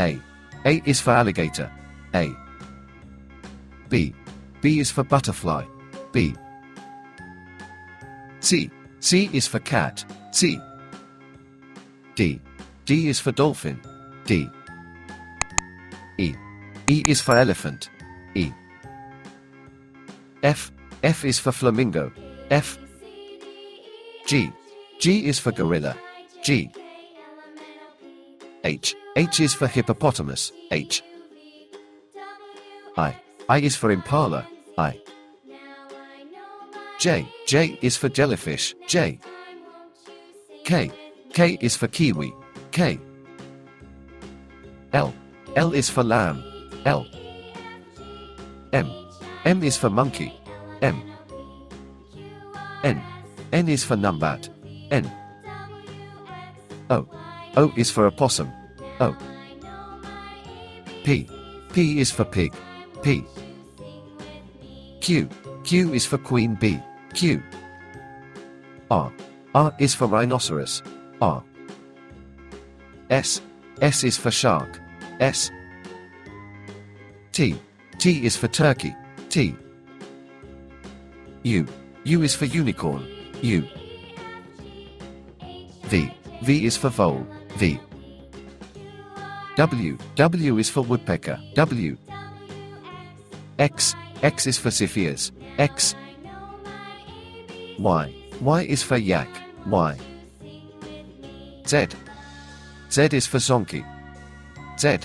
A. A is for alligator. A. B. B is for butterfly. B. C. C is for cat. C. D. D is for dolphin. D. E. E is for elephant. E. F. F is for flamingo. F. G. G is for gorilla. G. H. H is for hippopotamus. H. I. I is for impala. I. J. J is for jellyfish. J. K. K is for kiwi. K. L. L is for lamb. L. M. M is for monkey. M. N. N is for numbat. N. O. O is for opossum. O. P. P is for pig. P. Q. Q is for queen bee. Q. R. R is for rhinoceros. R. S. S is for shark. S. T. T is for turkey. T. U. U is for unicorn. U. V. V is for vole. V. W. W is for woodpecker. W. X. X is for Cepheus. X. Y. Y is for yak. Y. Z. Z is for zonkey. Z.